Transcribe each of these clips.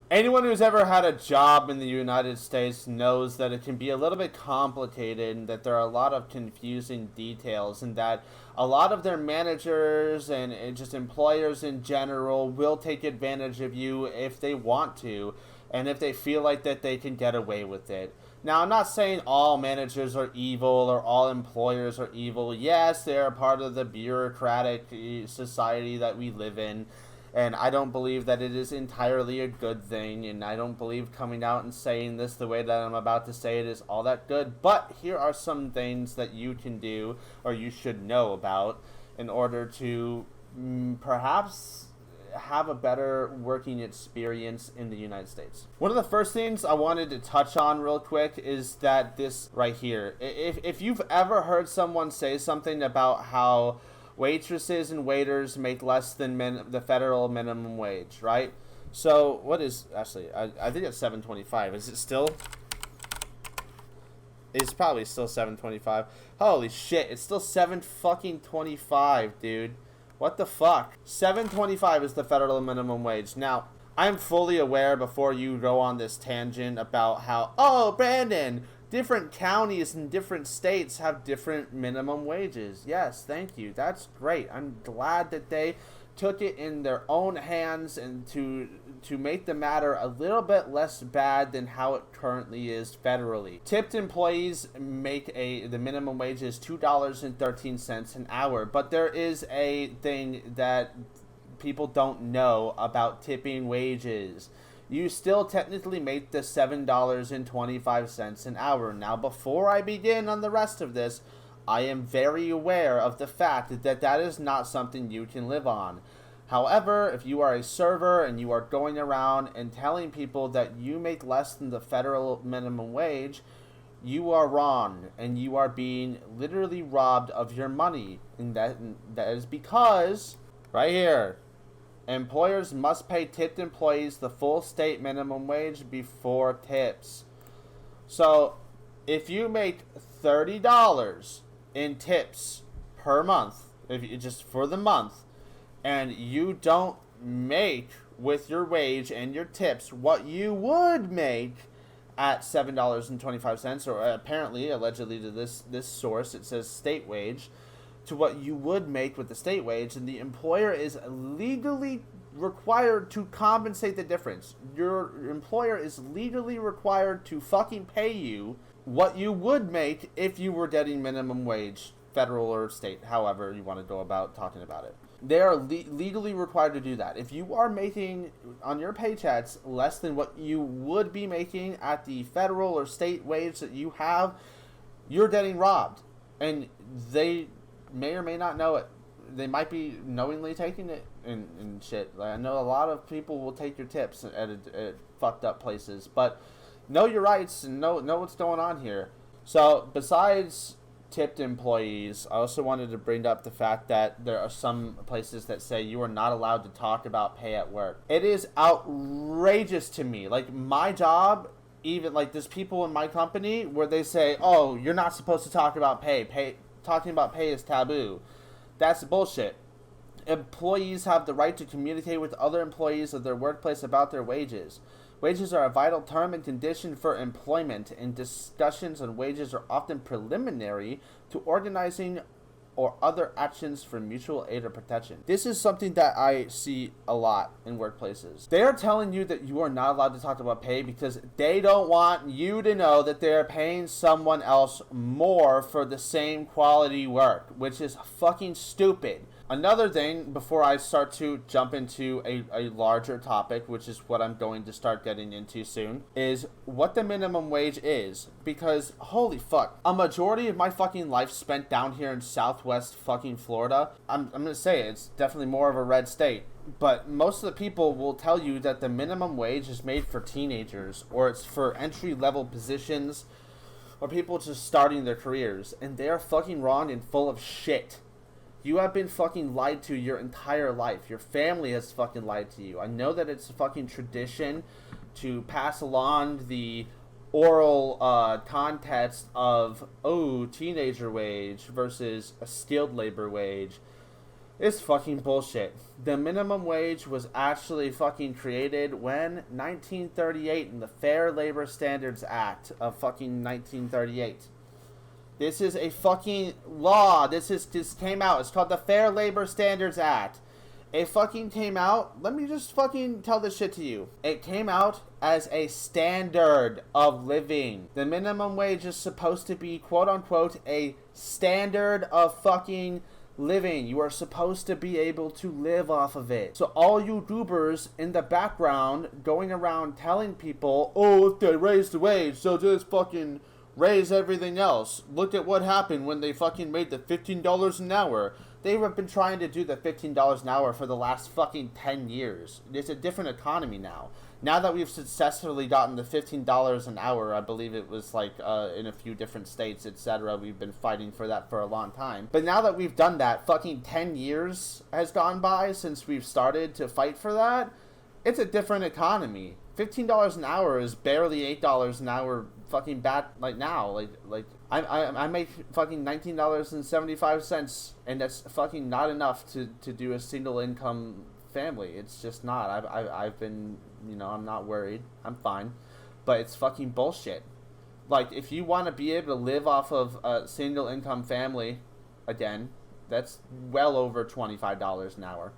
Anyone who's ever had a job in the United States knows that it can be a little bit complicated and that there are a lot of confusing details, and that a lot of their managers and just employers in general will take advantage of you if they want to and if they feel like that they can get away with it. Now, I'm not saying all managers are evil or all employers are evil. Yes, they are part of the bureaucratic society that we live in, and I don't believe that it is entirely a good thing, and I don't believe coming out and saying this the way that I'm about to say it is all that good. But here are some things that you can do or you should know about in order to perhaps have a better working experience in the United States. One of the first things I wanted to touch on real quick is that this right here. If you've ever heard someone say something about how waitresses and waiters make less than the federal minimum wage, right? So what is actually? I think it's 7.25. Is it still? It's probably still 7.25. Holy shit! It's still 7.25, dude. What the fuck? 7.25 is the federal minimum wage. Now, I'm fully aware before you go on this tangent about how, oh, Brandon, different counties and different states have different minimum wages. Yes, thank you. That's great. I'm glad that they took it in their own hands and to make the matter a little bit less bad than how it currently is federally. Tipped employees make the minimum wage is $2.13 an hour, but there is a thing that people don't know about tipping wages. You still technically make the $7.25 an hour. Now, before I begin on the rest of this, I am very aware of the fact that that is not something you can live on. However, if you are a server and you are going around and telling people that you make less than the federal minimum wage, you are wrong and you are being literally robbed of your money. And that is because, right here, employers must pay tipped employees the full state minimum wage before tips. So, if you make $30 in tips per month, if you, just for the month, and you don't make with your wage and your tips what you would make at $7.25, or apparently, allegedly to this source, it says state wage, to what you would make with the state wage, and the employer is legally required to compensate the difference. Your employer is legally required to fucking pay you what you would make if you were getting minimum wage, federal or state, however you want to go about talking about it. They are legally required to do that. If you are making on your paychecks less than what you would be making at the federal or state wage that you have, you're getting robbed. And they may or may not know it. They might be knowingly taking it and shit. Like, I know a lot of people will take your tips at fucked up places, but know your rights and know what's going on here. So besides tipped employees, I also wanted to bring up the fact that there are some places that say you are not allowed to talk about pay at work. It is outrageous to me. Like, my job, even like there's people in my company where they say, oh, you're not supposed to talk about pay. Talking about pay is taboo. That's bullshit. Employees have the right to communicate with other employees of their workplace about their wages. Wages are a vital term and condition for employment, and discussions on wages are often preliminary to organizing or other actions for mutual aid or protection. This is something that I see a lot in workplaces. They are telling you that you are not allowed to talk about pay because they don't want you to know that they're paying someone else more for the same quality work, which is fucking stupid. Another thing, before I start to jump into a larger topic, which is what I'm going to start getting into soon, is what the minimum wage is. Because, holy fuck, a majority of my fucking life spent down here in southwest fucking Florida. I'm gonna say it's definitely more of a red state. But most of the people will tell you that the minimum wage is made for teenagers, or it's for entry-level positions, or people just starting their careers. And they are fucking wrong and full of shit. You have been fucking lied to your entire life. Your family has fucking lied to you. I know that it's a fucking tradition to pass along the oral context of, oh, teenager wage versus a skilled labor wage. It's fucking bullshit. The minimum wage was actually fucking created when 1938 in the Fair Labor Standards Act of fucking 1938. This is a fucking law. This came out. It's called the Fair Labor Standards Act. It fucking came out. Let me just fucking tell this shit to you. It came out as a standard of living. The minimum wage is supposed to be, quote unquote, a standard of fucking living. You are supposed to be able to live off of it. So all you goobers in the background going around telling people, oh, if they raise the wage, so just fucking raise everything else. Look at what happened when they fucking made the $15 an hour. They have been trying to do the $15 an hour for the last fucking 10 years. It's a different economy now. Now that we've successfully gotten the $15 an hour, I believe it was like in a few different states, etc. We've been fighting for that for a long time. But now that we've done that, fucking 10 years has gone by since we've started to fight for that. It's a different economy. $15 an hour is barely $8 an hour fucking bad like now. Like I make fucking $19.75 and that's fucking not enough to do a single income family. It's just not. I've been, I'm not worried. I'm fine. But it's fucking bullshit. Like, if you want to be able to live off of a single income family again, that's well over $25 an hour.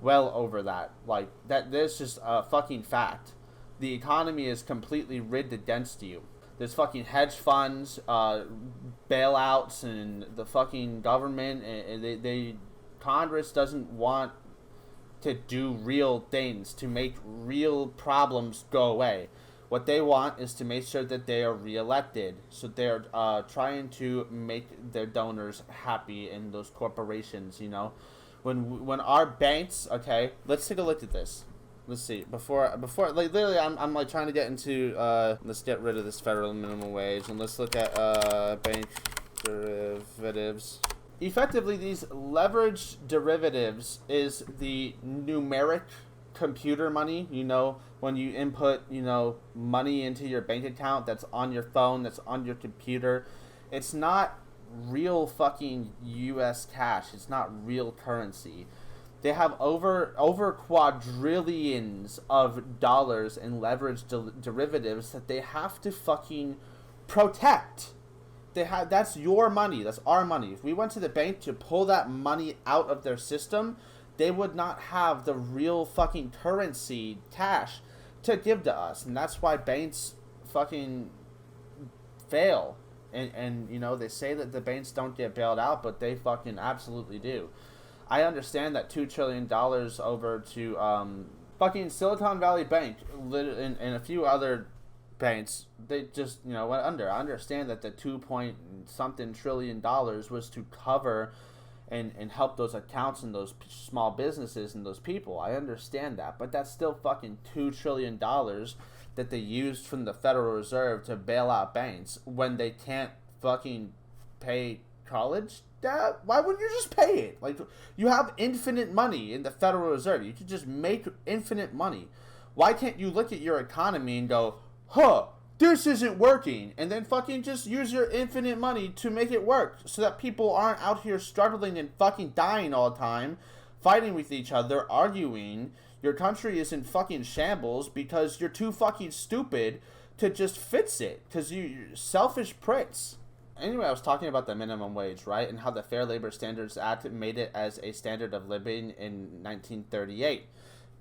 Well over that. Like, that's just a fucking fact. The economy is completely rigged against you. There's fucking hedge funds, bailouts, and the fucking government, and Congress doesn't want to do real things, to make real problems go away. What they want is to make sure that they are reelected. So they're trying to make their donors happy in those corporations, When our banks, okay, let's take a look at this. Let's see. Before, like, literally, I'm like trying to get into. Let's get rid of this federal minimum wage and let's look at bank derivatives. Effectively, these leveraged derivatives is the numeric computer money. When you input, money into your bank account that's on your phone, that's on your computer. It's not real fucking U.S. cash. It's not real currency. They have over quadrillions of dollars in leveraged derivatives that they have to fucking protect. That's your money. That's our money. If we went to the bank to pull that money out of their system, they would not have the real fucking currency, cash, to give to us. And that's why banks fucking fail. And they say that the banks don't get bailed out, but they fucking absolutely do. I understand that $2 trillion over to fucking Silicon Valley Bank and a few other banks, they just, went under. I understand that the 2-point-something trillion was to cover and help those accounts and those small businesses and those people. I understand that. But that's still fucking $2 trillion that they used from the Federal Reserve to bail out banks when they can't fucking pay college debt. Why wouldn't you just pay it? Like, you have infinite money in the Federal Reserve. You could just make infinite money. Why can't you look at your economy and go, this isn't working, and then fucking just use your infinite money to make it work so that people aren't out here struggling and fucking dying all the time, fighting with each other, arguing. Your country is in fucking shambles because you're too fucking stupid to just fix it, because you're selfish pricks. Anyway, I was talking about the minimum wage, right? And how the Fair Labor Standards Act made it as a standard of living in 1938.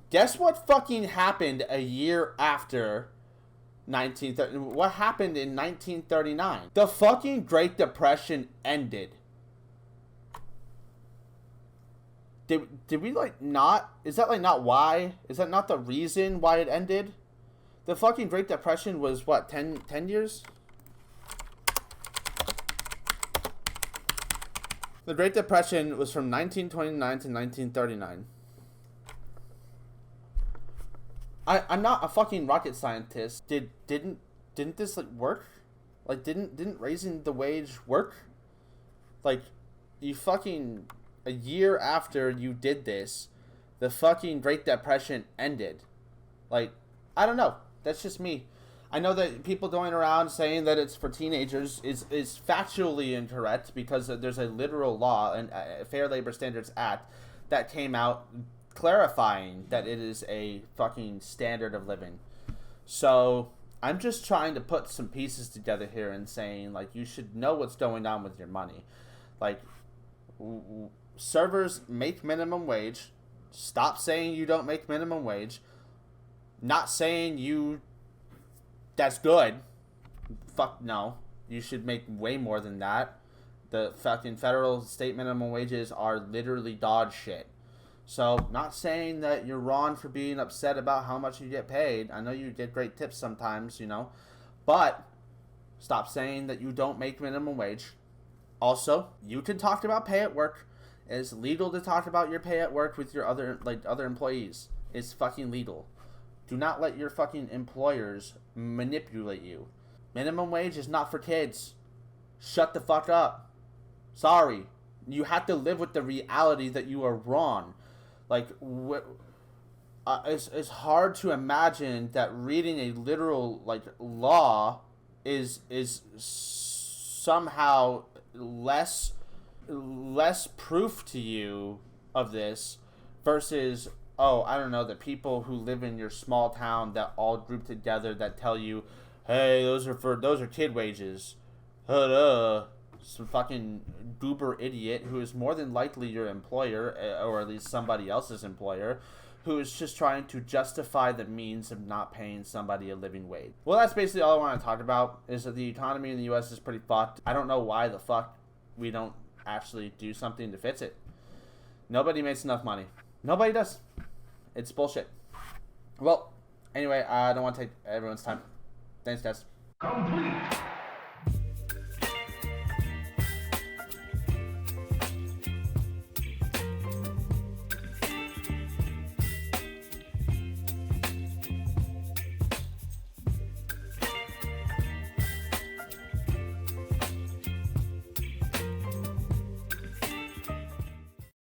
Guess what fucking happened a year after 1930? What happened in 1939? The fucking Great Depression ended. Did we not? Is that not why? Is that not the reason why it ended? The fucking Great Depression was what, 10 years? The Great Depression was from 1929 to 1939. I'm not a fucking rocket scientist. Didn't this work? Like, didn't raising the wage work? Like, you fucking, a year after you did this, the fucking Great Depression ended. Like, I don't know. That's just me. I know that people going around saying that it's for teenagers is factually incorrect, because there's a literal law, and Fair Labor Standards Act, that came out clarifying that it is a fucking standard of living. So I'm just trying to put some pieces together here and saying, like, you should know what's going on with your money. Like, servers make minimum wage. Stop saying you don't make minimum wage. Not saying you... That's good. Fuck no. You should make way more than that. The fucking federal state minimum wages are literally dog shit. So, not saying that you're wrong for being upset about how much you get paid. I know you get great tips sometimes, you know. But, stop saying that you don't make minimum wage. Also, you can talk about pay at work. It's legal to talk about your pay at work with your other employees. It's fucking legal. Do not let your fucking employers manipulate you. Minimum wage is not for kids. Shut the fuck up. Sorry. You have to live with the reality that you are wrong. Like, it's hard to imagine that reading a literal, like, law is somehow less proof to you of this versus, oh, I don't know, the people who live in your small town that all group together that tell you, hey, those are kid wages. Some fucking goober idiot who is more than likely your employer, or at least somebody else's employer, who is just trying to justify the means of not paying somebody a living wage. Well, that's basically all I want to talk about, is that the economy in the U.S. is pretty fucked. I don't know why the fuck we don't actually do something to fix it. Nobody makes enough money. Nobody does. It's bullshit. Well, anyway, I don't want to take everyone's time. Thanks, guys. Complete.